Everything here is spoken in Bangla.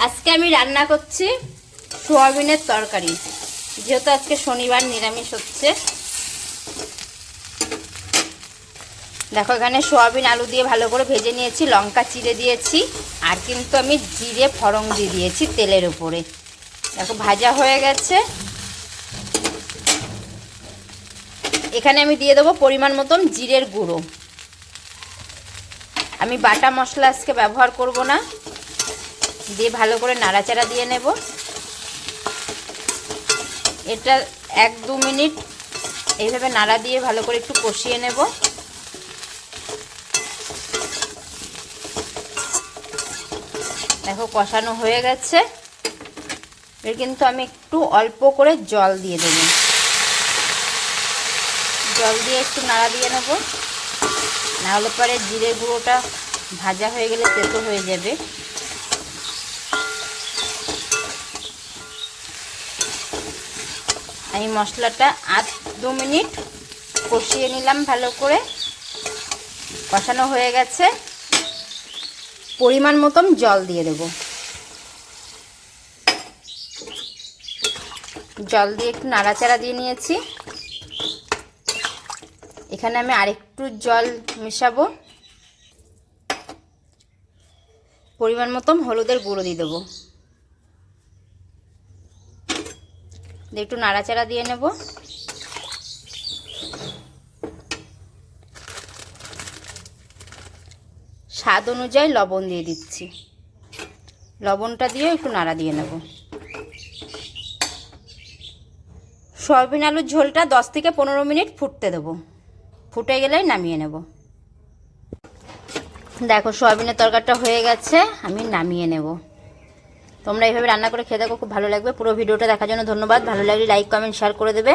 আজকে আমি রান্না করছি সোয়াবিনের তরকারি। যেহেতু আজকে শনিবার নিরামিষ হচ্ছে, দেখো এখানে সোয়াবিন আলু দিয়ে ভালো করে ভেজে নিয়েছি, লঙ্কা চিড়ে দিয়েছি, আর কিন্তু আমি জিরে ফোড়ন দিয়ে দিয়েছি তেলের উপরে। দেখো ভাজা হয়ে গেছে। এখানে আমি দিয়ে দেবো পরিমাণ মতন জিরের গুঁড়ো। আমি বাটা মশলা আজকে ব্যবহার করব না, দিয়ে ভালো করে নাড়াচাড়া দিয়ে নেব। এটা 1-2 মিনিট এইভাবে নাড়া দিয়ে ভালো করে একটু কষিয়ে নেব। দেখো কষানো হয়ে গেছে। এর কিন্তু আমি একটু অল্প করে জল দিয়ে দেব। জল দিয়ে একটু নাড়া দিয়ে নেব, না হলে পরে জিরে গুঁড়োটা ভাজা হয়ে গেলে তেতো হয়ে যাবে। আমি মশলাটা 8-2 মিনিট কষিয়ে নিলাম ভালো করে। কষানো হয়ে গেছে। পরিমাণ মতন জল দিয়ে দেব। জল দিয়ে একটু নাড়াচাড়া দিয়ে নিয়েছি। এখানে আমি আরেকটু জল মেশাবো। পরিমাণ মতন হলুদের গুঁড়ো দিয়ে দেবো। একটু নাড়াচাড়া দিয়ে নেব। স্বাদ অনুযায়ী লবণ দিয়ে দিচ্ছি। লবণটা দিয়ে একটু নাড়া দিয়ে নেব। সয়াবিন আলুর ঝোলটা 10-15 মিনিট ফুটতে দেব। ফুটে গেলেই নামিয়ে নেব। দেখো সয়াবিনের তরকারিটা হয়ে গেছে, আমি নামিয়ে নেব। তোমরা এইভাবে রান্না করে খেয়ে দেখো, খুব ভালো লাগবে। পুরো ভিডিওটা দেখার জন্য ধন্যবাদ। ভালো লাগলে লাইক, কমেন্ট, শেয়ার করে দেবে।